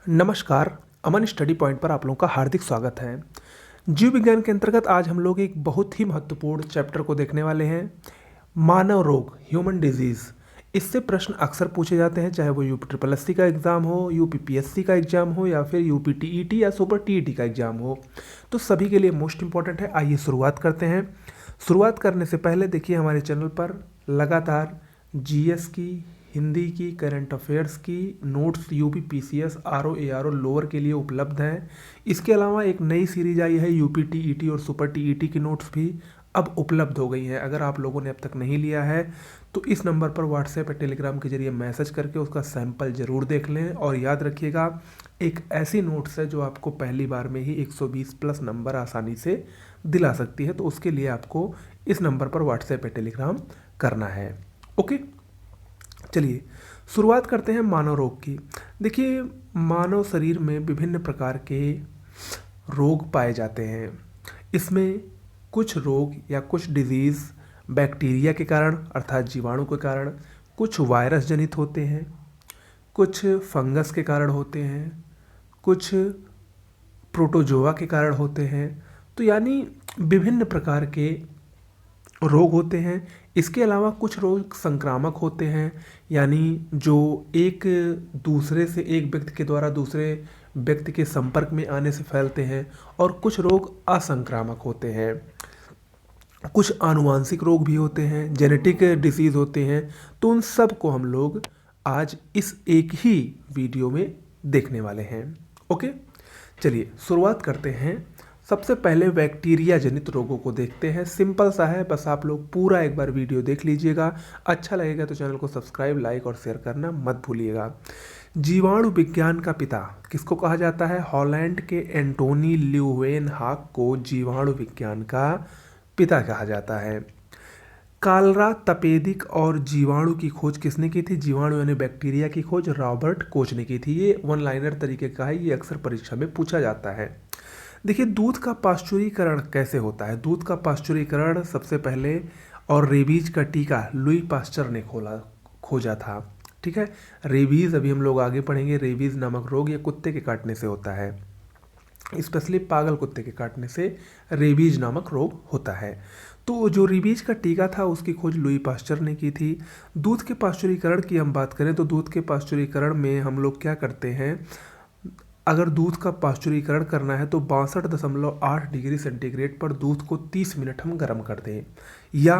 नमस्कार। अमन study point पर आप लोगों का हार्दिक स्वागत है। जीव विज्ञान के अंतर्गत आज हम लोग एक बहुत ही महत्वपूर्ण चैप्टर को देखने वाले हैं, मानव रोग, ह्यूमन डिजीज़। इससे प्रश्न अक्सर पूछे जाते हैं, चाहे वो यूपी ट्रिपल एससी का एग्ज़ाम हो, यूपी पीएससी का एग्ज़ाम हो या फिर यूपी टीईटी या सुपर टीईटी का एग्ज़ाम हो, तो सभी के लिए मोस्ट इंपॉर्टेंट है। आइए शुरुआत करते हैं। शुरुआत करने से पहले देखिए, हमारे चैनल पर लगातार जीएस की, हिंदी की, करंट अफेयर्स की notes UP PCS, RO ARO lower के लिए उपलब्ध हैं। इसके अलावा एक नई सीरीज आई है, यूपी टीईटी और सुपर टीईटी की नोट्स भी अब उपलब्ध हो गई हैं। अगर आप लोगों ने अब तक नहीं लिया है तो इस नंबर पर व्हाट्सएप या टेलीग्राम के जरिए मैसेज करके उसका सैंपल ज़रूर देख लें। और याद रखिएगा, एक ऐसी नोट्स है जो आपको पहली बार में ही 120 प्लस नंबर आसानी से दिला सकती है, तो उसके लिए आपको इस नंबर पर व्हाट्सएप या टेलीग्राम करना है। ओके, चलिए शुरुआत करते हैं मानव रोग की। देखिए, मानव शरीर में विभिन्न प्रकार के रोग पाए जाते हैं। इसमें कुछ रोग या कुछ डिजीज़ बैक्टीरिया के कारण अर्थात जीवाणु के कारण, कुछ वायरस जनित होते हैं, कुछ फंगस के कारण होते हैं, कुछ प्रोटोजोआ के कारण होते हैं। तो यानी विभिन्न प्रकार के रोग होते हैं। इसके अलावा कुछ रोग संक्रामक होते हैं, यानी जो एक दूसरे से, एक व्यक्ति के द्वारा दूसरे व्यक्ति के संपर्क में आने से फैलते हैं। और कुछ रोग असंक्रामक होते हैं। कुछ आनुवांशिक रोग भी होते हैं, जेनेटिक डिसीज़ होते हैं। तो उन सब को हम लोग आज इस एक ही वीडियो में देखने वाले हैं। ओके, चलिए शुरुआत करते हैं। सबसे पहले बैक्टीरिया जनित रोगों को देखते हैं। सिंपल सा है, बस आप लोग पूरा एक बार वीडियो देख लीजिएगा। अच्छा लगेगा तो चैनल को सब्सक्राइब, लाइक और शेयर करना मत भूलिएगा। जीवाणु विज्ञान का पिता किसको कहा जाता है? हॉलैंड के एंटोनी ल्यूवेनहाक को जीवाणु विज्ञान का पिता कहा जाता है। कालरा, तपेदिक और जीवाणु की खोज किसने की थी? जीवाणु यानी बैक्टीरिया की खोज रॉबर्ट कोच ने की थी। ये वन लाइनर तरीके का है, ये अक्सर परीक्षा में पूछा जाता है। देखिए, दूध का पाश्चुरीकरण कैसे होता है? दूध का पाश्चुरीकरण सबसे पहले और रेबीज का टीका लुई पास्चर ने खोजा था। ठीक है, रेबीज अभी हम लोग आगे पढ़ेंगे। रेबीज नामक रोग ये कुत्ते के काटने से होता है, स्पेशली पागल कुत्ते के काटने से रेबीज नामक रोग होता है। तो जो रेबीज का टीका था उसकी खोज लुई पास्चर ने की थी। दूध के पाश्चुरीकरण की हम बात करें तो दूध के पाश्चुरीकरण में हम लोग क्या करते हैं? अगर दूध का पाश्चुरीकरण करना है तो 62.8 डिग्री सेंटीग्रेड पर दूध को 30 मिनट हम गर्म कर दें, या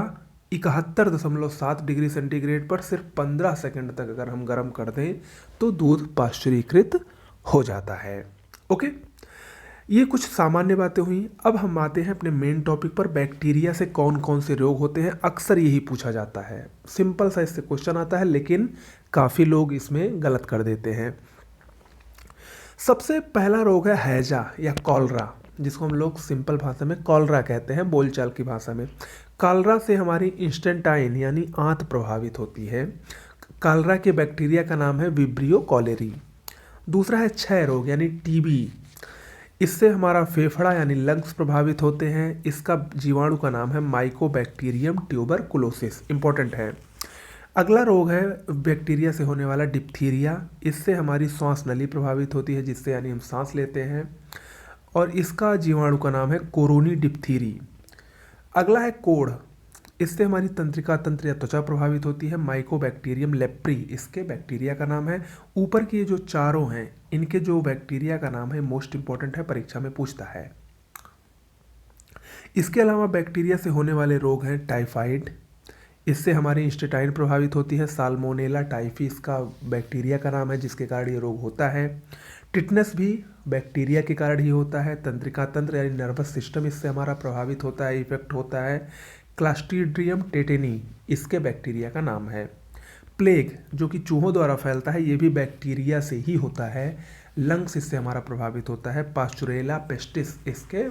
71.7 डिग्री सेंटीग्रेड पर सिर्फ 15 सेकंड तक अगर हम गर्म कर दें तो दूध पाश्चुरीकृत हो जाता है। ओके, ये कुछ सामान्य बातें हुई। अब हम आते हैं अपने मेन टॉपिक पर। बैक्टीरिया से कौन कौन से रोग होते हैं? अक्सर यही पूछा जाता है। सिंपल सा इससे क्वेश्चन आता है, लेकिन काफ़ी लोग इसमें गलत कर देते हैं। सबसे पहला रोग है हैजा या कॉलरा, जिसको हम लोग सिंपल भाषा में कॉलरा कहते हैं, बोलचाल की भाषा में। कॉलरा से हमारी इंस्टेंटाइन यानी आंत प्रभावित होती है। कॉलरा के बैक्टीरिया का नाम है विब्रियो कॉलेरी। दूसरा है क्षय रोग यानी टीबी। इससे हमारा फेफड़ा यानी लंग्स प्रभावित होते हैं। इसका जीवाणु का नाम है माइकोबैक्टीरियम ट्यूबरकुलोसिस, इंपॉर्टेंट है। अगला रोग है बैक्टीरिया से होने वाला डिप्थीरिया। इससे हमारी श्वास नली प्रभावित होती है, जिससे यानी हम सांस लेते हैं, और इसका जीवाणु का नाम है कोरोनी डिप्थीरी। अगला है कोढ़। इससे हमारी तंत्रिका तंत्र या त्वचा प्रभावित होती है, माइकोबैक्टीरियम लेप्री इसके बैक्टीरिया का नाम है। ऊपर के जो चारों हैं इनके जो बैक्टीरिया का नाम है, मोस्ट इंपॉर्टेंट है, परीक्षा में पूछता है। इसके अलावा बैक्टीरिया से होने वाले रोग हैं टाइफाइड। इससे हमारी इंस्टेटाइन प्रभावित होती है। साल्मोनेला टाइफी इसका बैक्टीरिया का नाम है, जिसके कारण ये रोग होता है। टिटनस भी बैक्टीरिया के कारण ही होता है। तंत्रिका तंत्र यानी नर्वस सिस्टम इससे हमारा प्रभावित होता है, इफेक्ट होता है। क्लास्ट्रीडियम टेटेनी इसके बैक्टीरिया का नाम है। प्लेग जो कि चूहों द्वारा फैलता है, ये भी बैक्टीरिया से ही होता है। लंग्स इससे हमारा प्रभावित होता है। पास्चुरेला पेस्टिस इसके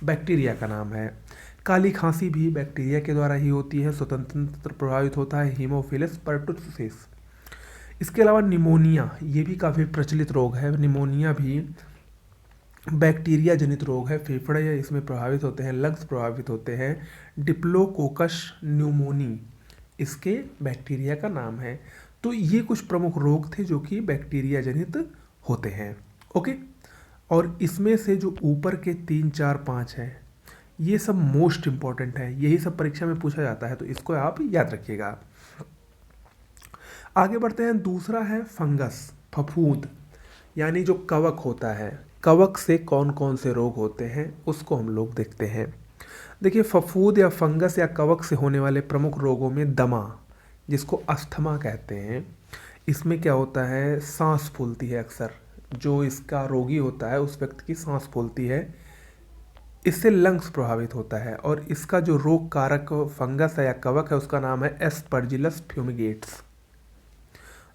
बैक्टीरिया का नाम है। काली खांसी भी बैक्टीरिया के द्वारा ही होती है, स्वतंत्र प्रभावित होता है। Haemophilus pertussis. इसके अलावा निमोनिया, ये भी काफ़ी प्रचलित रोग है। निमोनिया भी बैक्टीरिया जनित रोग है। फेफड़े इसमें प्रभावित होते हैं, लंग्स प्रभावित होते हैं। डिप्लोकोकस न्यूमोनी इसके बैक्टीरिया का नाम है। तो ये कुछ प्रमुख रोग थे जो कि बैक्टीरिया जनित होते हैं। ओके, और इसमें से जो ऊपर के 3, 4, 5 हैं, ये सब मोस्ट इम्पॉर्टेंट है, यही सब परीक्षा में पूछा जाता है, तो इसको आप याद रखिएगा। आगे बढ़ते हैं। दूसरा है फंगस, फफूंद, यानी जो कवक होता है, कवक से कौन कौन से रोग होते हैं उसको हम लोग देखते हैं। देखिए, फफूंद या फंगस या कवक से होने वाले प्रमुख रोगों में दमा, जिसको अस्थमा कहते हैं, इसमें क्या होता है, सांस फूलती है अक्सर, जो इसका रोगी होता है उस व्यक्ति की सांस फूलती है, इससे लंग्स प्रभावित होता है। और इसका जो रोग कारक फंगस है या कवक है उसका नाम है एस्परजिलस फ्यूमिगेट्स।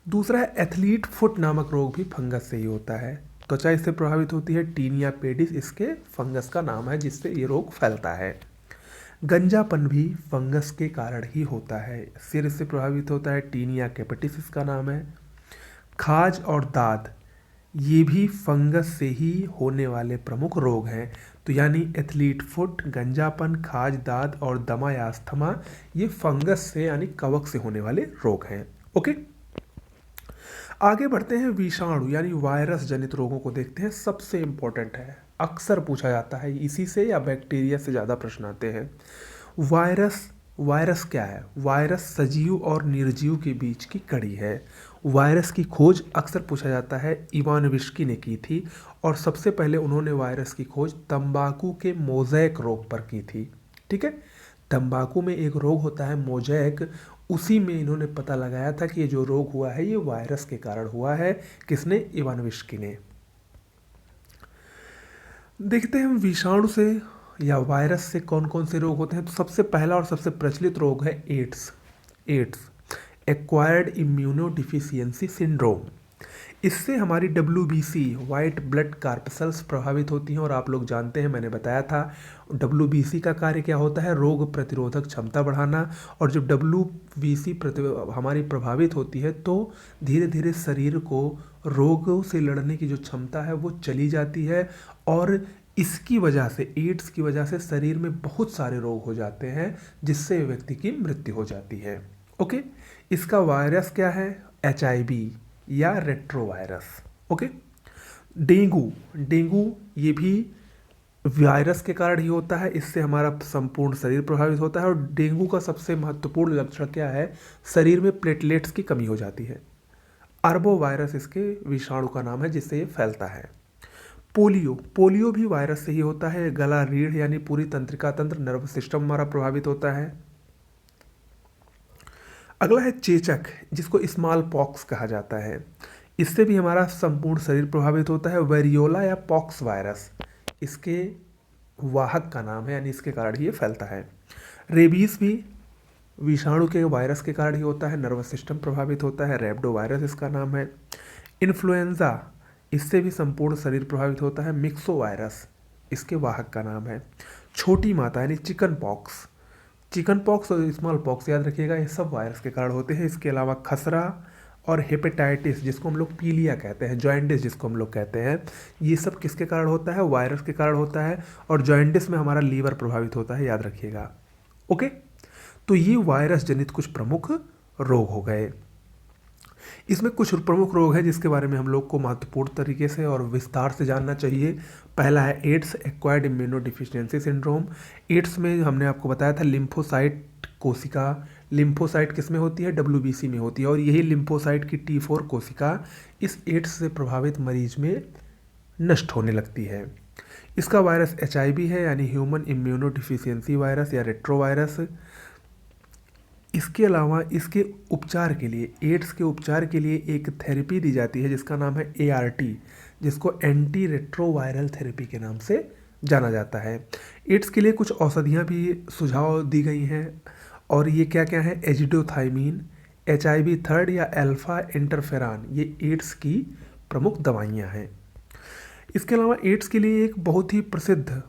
दूसरा है एथलीट फुट नामक रोग, भी फंगस से ही होता है, त्वचा इससे प्रभावित होती है, टीनिया पेडिस इसके फंगस का नाम है जिससे ये रोग फैलता है। गंजापन भी फंगस के कारण ही होता है, सिर इससे प्रभावित होता है, टीनिया कैपिटिस इसका नाम है। खाज और दाद, ये भी फंगस से ही होने वाले प्रमुख रोग हैं। तो यानी एथलीट फुट, गंजापन, खाज, दाद और दमा या अस्थमा, ये फंगस से यानी कवक से होने वाले रोग हैं। ओके, आगे बढ़ते हैं। विषाणु यानी वायरस जनित रोगों को देखते हैं, सबसे इंपॉर्टेंट है, अक्सर पूछा जाता है, इसी से या बैक्टीरिया से ज़्यादा प्रश्न आते हैं। वायरस क्या है? वायरस सजीव और निर्जीव के बीच की कड़ी है। वायरस की खोज अक्सर पूछा जाता है, इवानोविस्की ने की थी, और सबसे पहले उन्होंने वायरस की खोज तंबाकू के मोज़ेक रोग पर की थी। ठीक है, तंबाकू में एक रोग होता है मोज़ेक, उसी में इन्होंने पता लगाया था कि ये जो रोग हुआ है ये वायरस के कारण हुआ है। किसने? इवानोविस्की ने। देखते हैं विषाणु से या वायरस से कौन कौन से रोग होते हैं। तो सबसे पहला और सबसे प्रचलित रोग है AIDS. Acquired immuno deficiency syndrome. इससे हमारी WBC वाइट ब्लड कार्पसल्स प्रभावित होती हैं, और आप लोग जानते हैं, मैंने बताया था WBC का कार्य क्या होता है, रोग प्रतिरोधक क्षमता बढ़ाना। और जब WBC हमारी प्रभावित होती है तो धीरे धीरे शरीर को रोगों से लड़ने की जो क्षमता है वो चली जाती है, और इसकी वजह से, एड्स की वजह से शरीर में बहुत सारे रोग हो जाते हैं जिससे व्यक्ति की मृत्यु हो जाती है। ओके, इसका वायरस क्या है? HIV या रेट्रोवायरस। ओके, डेंगू ये भी वायरस के कारण ही होता है, इससे हमारा संपूर्ण शरीर प्रभावित होता है। और डेंगू का सबसे महत्वपूर्ण लक्षण क्या है? शरीर में प्लेटलेट्स की कमी हो जाती है। अरबो वायरस इसके विषाणु का नाम है जिससे ये फैलता है। पोलियो भी वायरस से ही होता है। गला, रीढ़ यानी पूरी तंत्रिका तंत्र, नर्वस सिस्टम हमारा प्रभावित होता है। अगला है चेचक, जिसको स्मॉल पॉक्स कहा जाता है, इससे भी हमारा संपूर्ण शरीर प्रभावित होता है। वेरियोला या पॉक्स वायरस इसके वाहक का नाम है, यानी इसके कारण ही ये फैलता है। रेबीज भी विषाणु के वायरस के कारण ही होता है, नर्वस सिस्टम प्रभावित होता है। रैबिडो वायरस इसका नाम है। इन्फ्लुएंजा, इससे भी संपूर्ण शरीर प्रभावित होता है। मिक्सो वायरस इसके वाहक का नाम है। छोटी माता यानी चिकन पॉक्स और स्मॉल पॉक्स याद रखिएगा, ये सब वायरस के कारण होते हैं। इसके अलावा खसरा और हेपेटाइटिस, जिसको हम लोग पीलिया कहते हैं, जॉइंटिस जिसको हम लोग कहते हैं, ये सब किसके कारण होता है? वायरस के कारण होता है। और जॉइंटिस में हमारा लीवर प्रभावित होता है, याद रखिएगा। ओके, तो ये वायरस जनित कुछ प्रमुख रोग हो गए। इसमें कुछ प्रमुख रोग हैं जिसके बारे में हम लोग को महत्वपूर्ण तरीके से और विस्तार से जानना चाहिए। पहला है AIDS, acquired immuno deficiency syndrome. AIDS में हमने आपको बताया था लिम्फोसाइट कोशिका, लिम्फोसाइट किस में होती है? WBC में होती है, और यही लिम्फोसाइट की T4 कोशिका इस एड्स से प्रभावित मरीज में नष्ट होने लगती है। इसका वायरस HIV है, यानी ह्यूमन इम्यूनो डिफिशियंसी वायरस या रेट्रोवायरस। इसके अलावा इसके उपचार के लिए, एड्स के उपचार के लिए एक थेरेपी दी जाती है जिसका नाम है ART, जिसको एंटी रेट्रोवायरल थेरेपी के नाम से जाना जाता है। एड्स के लिए कुछ औषधियाँ भी सुझाव दी गई हैं, और ये क्या क्या है? एजिडोथाइमीन, HIV थर्ड या अल्फा इंटरफेरान, ये एड्स की प्रमुख दवाइयाँ हैं। इसके अलावा एड्स के लिए एक बहुत ही प्रसिद्ध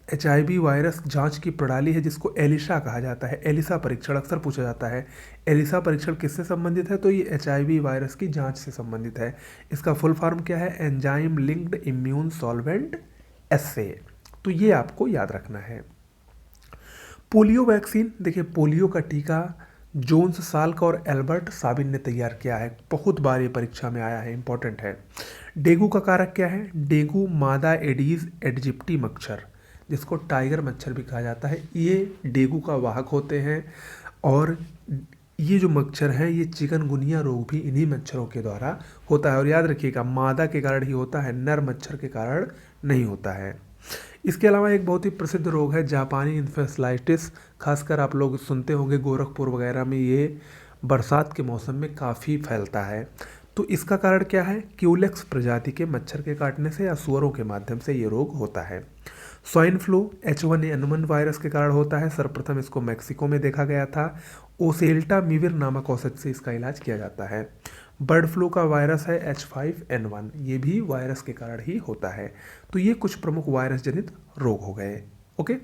HIV वायरस जांच की प्रणाली है जिसको एलिसा कहा जाता है। एलिसा परीक्षण अक्सर पूछा जाता है। एलिसा परीक्षण किससे संबंधित है? तो ये HIV वायरस की जांच से संबंधित है। इसका फुल फॉर्म क्या है? एंजाइम लिंक्ड इम्यून सॉल्वेंट एस्से। तो ये आपको याद रखना है। पोलियो वैक्सीन, देखिए पोलियो का टीका जोन्स साल्क और एल्बर्ट साबिन ने तैयार किया है, बहुत बार ये परीक्षा में आया है, इंपॉर्टेंट है। डेंगू का कारक क्या है? डेंगू मादा एडीज एडजिप्टी मच्छर, जिसको टाइगर मच्छर भी कहा जाता है, ये डेंगू का वाहक होते हैं। और ये जो मच्छर हैं ये चिकनगुनिया रोग भी इन्हीं मच्छरों के द्वारा होता है। और याद रखिएगा, मादा के कारण ही होता है, नर मच्छर के कारण नहीं होता है। इसके अलावा एक बहुत ही प्रसिद्ध रोग है जापानी इन्फेस्लाइटिस, खासकर आप लोग सुनते होंगे गोरखपुर वगैरह में, ये बरसात के मौसम में काफ़ी फैलता है। तो इसका कारण क्या है? क्यूलेक्स प्रजाति के मच्छर के काटने से या सुअरों के माध्यम से ये रोग होता है। स्वाइन फ्लू H1N1 वायरस के कारण होता है, सर्वप्रथम इसको मैक्सिको में देखा गया था। ओसेल्टा मिविर नामक औषध से इसका इलाज किया जाता है। बर्ड फ्लू का वायरस है H5N1, ये भी वायरस के कारण ही होता है। तो ये कुछ प्रमुख वायरस जनित रोग हो गए। ओके,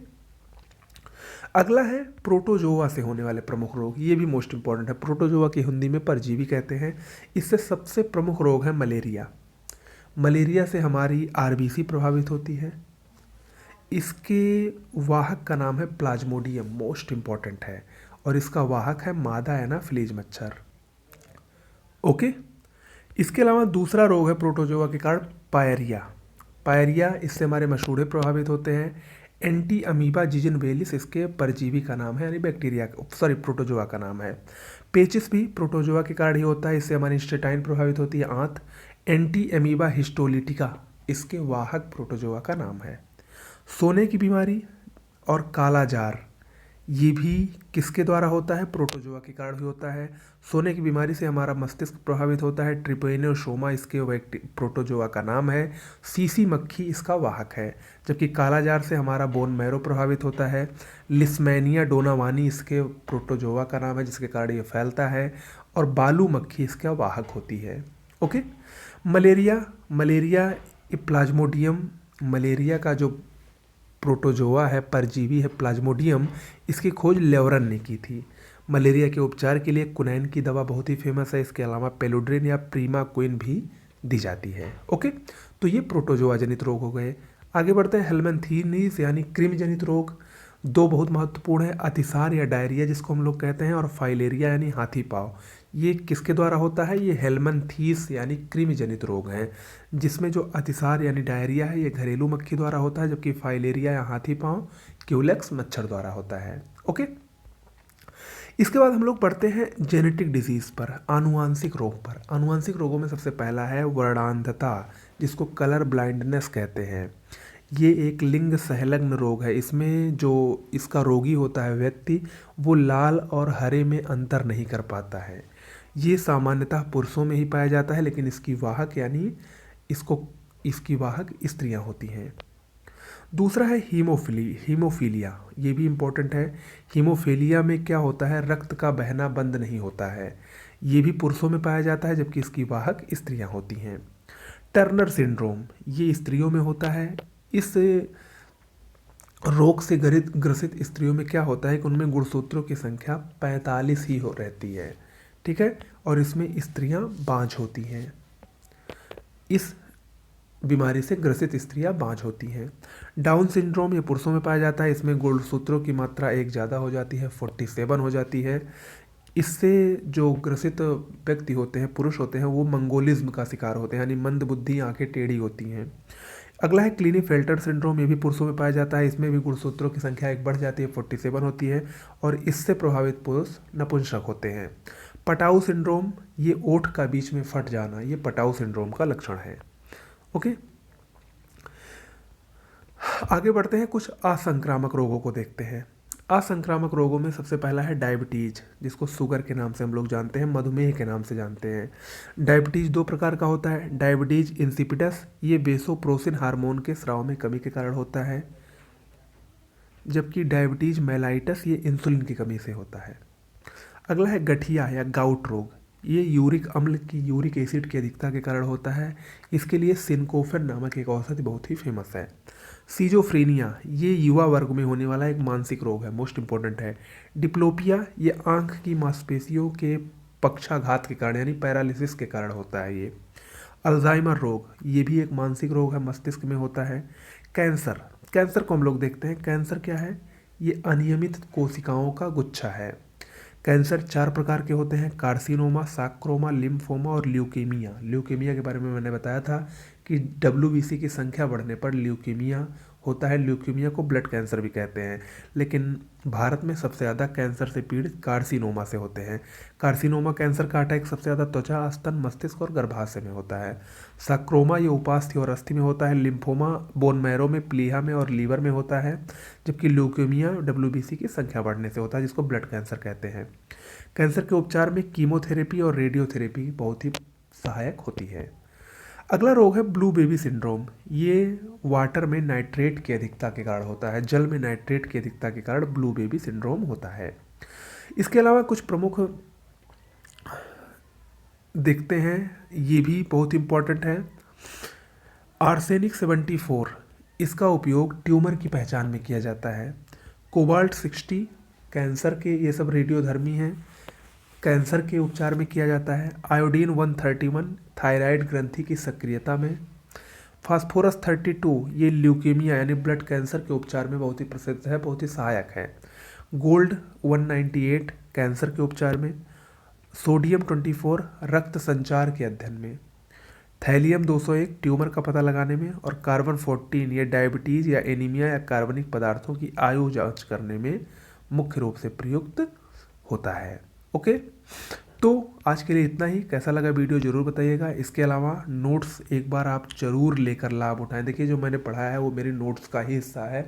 अगला है प्रोटोजोआ से होने वाले प्रमुख रोग, ये भी मोस्ट इंपॉर्टेंट है। प्रोटोजोआ की हिंदी में परजीवी कहते हैं। इससे सबसे प्रमुख रोग है मलेरिया। मलेरिया से हमारी आरबीसी प्रभावित होती है। इसके वाहक का नाम है प्लाज्मोडियम, मोस्ट इंपॉर्टेंट है, और इसका वाहक है मादा एनाफिलीज मच्छर। ओके, इसके अलावा दूसरा रोग है प्रोटोजोआ के कारण पायरिया। पायरिया, इससे हमारे मसूड़े प्रभावित होते हैं। एंटी अमीबा जिजिनवेलिस इसके परजीवी का नाम है, यानी बैक्टीरिया प्रोटोजोआ का नाम है। पेचिस भी प्रोटोजोआ के कारण ही होता है, इससे हमारी इंस्टेटाइन प्रभावित होती है, आंत। एंटी अमीबा हिस्टोलिटिका इसके वाहक प्रोटोजोआ का नाम है। सोने की बीमारी और काला जार, ये भी किसके द्वारा होता है? प्रोटोजोआ के कारण ही होता है। सोने की बीमारी से हमारा मस्तिष्क प्रभावित होता है। ट्रिपेनोसोमा इसके प्रोटोजोआ का नाम है। सीसी मक्खी इसका वाहक है। जबकि काला जार से हमारा बोन मैरो प्रभावित होता है। लिस्मैनिया डोनावानी इसके प्रोटोजोआ का नाम है, जिसके कारण ये फैलता है। और बालू मक्खी इसका वाहक होती है। ओके, मलेरिया प्लाज्मोडियम, मलेरिया का जो प्रोटोजोआ है, परजीवी है प्लाज्मोडियम, इसकी खोज लेवरन ने की थी। मलेरिया के उपचार के लिए कुनैन की दवा बहुत ही फेमस है। इसके अलावा पेलोड्रिन या प्रीमाक्विन भी दी जाती है। ओके, तो ये प्रोटोजोआ जनित रोग हो गए। आगे बढ़ते हैं हेलमेंथीनीज यानी कृमि जनित रोग। दो बहुत महत्वपूर्ण है, अतिसार या डायरिया जिसको हम लोग कहते हैं, और फाइलेरिया यानी हाथी पाँव। ये किसके द्वारा होता है? ये हेलमेंथीस यानी कृमि जनित रोग है, जिसमें जो अतिसार यानी डायरिया है ये घरेलू मक्खी द्वारा होता है, जबकि फाइलेरिया या हाथी पाँव क्यूलेक्स मच्छर द्वारा होता है। ओके, इसके बाद हम लोग पढ़ते हैं जेनेटिक डिजीज़ पर, आनुवांशिक रोग पर। आनुवांशिक रोगों में सबसे पहला है वर्णांधता, जिसको कलर ब्लाइंडनेस कहते हैं। ये एक लिंग संलग्न रोग है। इसमें जो इसका रोगी होता है व्यक्ति, वो लाल और हरे में अंतर नहीं कर पाता है। ये सामान्यतः पुरुषों में ही पाया जाता है, लेकिन इसकी वाहक यानी इसकी वाहक स्त्रियां होती हैं। दूसरा है हीमोफीलिया, ये भी इम्पोर्टेंट है। हीमोफीलिया में क्या होता है? रक्त का बहना बंद नहीं होता है। ये भी पुरुषों में पाया जाता है, जबकि इसकी वाहक स्त्रियां होती हैं। टर्नर सिंड्रोम, ये स्त्रियों में होता है। इस रोग से ग्रसित स्त्रियों में क्या होता है कि उनमें गुणसूत्रों की संख्या 45 ही हो रहती है, ठीक है, और इसमें स्त्रियां बाँझ होती हैं। इस बीमारी से ग्रसित स्त्रियां बाँझ होती हैं। डाउन सिंड्रोम ये पुरुषों में पाया जाता है। इसमें गुणसूत्रों की मात्रा एक ज़्यादा हो जाती है, 47 हो जाती है। इससे जो ग्रसित व्यक्ति होते हैं, पुरुष होते हैं, वो मंगोलिज्म का शिकार होते हैं, यानी मंदबुद्धि, आंखें टेढ़ी होती हैं। अगला है क्लीनीफेल्टर सिंड्रोम, ये भी पुरुषों में पाया जाता है। इसमें भी गुणसूत्रों की संख्या एक बढ़ जाती है, 47 होती है, और इससे प्रभावित पुरुष नपुंसक होते हैं। पटाऊ सिंड्रोम, ये ओठ का बीच में फट जाना, ये पटाऊ सिंड्रोम का लक्षण है। ओके, आगे बढ़ते हैं, कुछ असंक्रामक रोगों को देखते हैं। असंक्रामक रोगों में सबसे पहला है डायबिटीज, जिसको शुगर के नाम से हम लोग जानते हैं, मधुमेह के नाम से जानते हैं। डायबिटीज दो प्रकार का होता है। डायबिटीज इंसिपिडस, ये वेसोप्रोसिन हार्मोन के स्राव में कमी के कारण होता है, जबकि डायबिटीज मेलाइटस ये इंसुलिन की कमी से होता है। अगला है गठिया या गाउट रोग, ये यूरिक एसिड की अधिकता के कारण होता है। इसके लिए सिनकोफेन नामक एक औषधि बहुत ही फेमस है। सीजोफ्रेनिया, ये युवा वर्ग में होने वाला एक मानसिक रोग है, मोस्ट इंपॉर्टेंट है। डिप्लोपिया, ये आंख की मांसपेशियों के पक्षाघात के कारण यानी पैरालिसिस के कारण होता है। ये अल्जाइमर रोग, ये भी एक मानसिक रोग है, मस्तिष्क में होता है। कैंसर को हम लोग देखते हैं। कैंसर क्या है? ये अनियमित कोशिकाओं का गुच्छा है। कैंसर 4 प्रकार के होते हैं, कार्सिनोमा, सार्कोमा, लिम्फोमा और ल्यूकेमिया। ल्यूकेमिया के बारे में मैंने बताया था कि WBC की संख्या बढ़ने पर ल्यूकेमिया होता है। ल्यूकेमिया को ब्लड कैंसर भी कहते हैं, लेकिन भारत में सबसे ज़्यादा कैंसर से पीड़ित कार्सिनोमा से होते हैं। कार्सिनोमा कैंसर का अटैक सबसे ज़्यादा त्वचा, स्तन, मस्तिष्क और गर्भाशय में होता है। सार्कोमा ये उपास्थि और अस्थि में होता है। लिम्फोमा बोन मैरो में, प्लीहा में और लीवर में होता है। जबकि ल्यूकेमिया WBC की संख्या बढ़ने से होता है, जिसको ब्लड कैंसर कहते हैं। कैंसर के उपचार में कीमोथेरेपी और रेडियोथेरेपी बहुत ही सहायक होती है। अगला रोग है ब्लू बेबी सिंड्रोम। ये वाटर में नाइट्रेट की अधिकता के कारण होता है। जल में नाइट्रेट की अधिकता के कारण ब्लू बेबी सिंड्रोम होता है। इसके अलावा कुछ प्रमुख देखते हैं, ये भी बहुत इंपॉर्टेंट है। आर्सेनिक 74, इसका उपयोग ट्यूमर की पहचान में किया जाता है। कोबाल्ट 60, कैंसर के ये सब रेडियोधर्मी हैं, कैंसर के उपचार में किया जाता है। आयोडीन 131, थायराइड ग्रंथि की सक्रियता में। फास्फोरस 32, ये ल्यूकेमिया यानी ब्लड कैंसर के उपचार में बहुत ही प्रसिद्ध है, बहुत ही सहायक है। गोल्ड 198, कैंसर के उपचार में। सोडियम 24, रक्त संचार के अध्ययन में। थैलियम 201, ट्यूमर का पता लगाने में। और कार्बन 14, ये डायबिटीज़ या एनीमिया या कार्बनिक पदार्थों की आयु जांच करने में मुख्य रूप से प्रयुक्त होता है। ओके, तो आज के लिए इतना ही। कैसा लगा वीडियो ज़रूर बताइएगा। इसके अलावा नोट्स एक बार आप ज़रूर लेकर लाभ उठाएं। देखिए, जो मैंने पढ़ाया है वो मेरे नोट्स का ही हिस्सा है।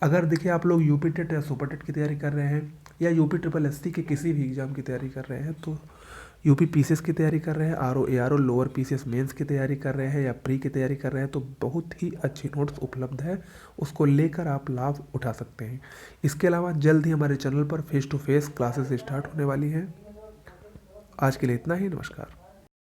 अगर देखिए आप लोग यूपी टेट या सुपर टेट की तैयारी कर रहे हैं, या यूपी SSSC के किसी भी एग्ज़ाम की तैयारी कर रहे हैं, तो यूपी PCS की तैयारी कर रहे हैं, RO ARO lower PCS mains की तैयारी कर रहे हैं, या प्री की तैयारी कर रहे हैं, तो बहुत ही अच्छी नोट्स उपलब्ध है, उसको लेकर आप लाभ उठा सकते हैं। इसके अलावा जल्द ही हमारे चैनल पर face to face classes start होने वाली हैं। आज के लिए इतना ही। नमस्कार।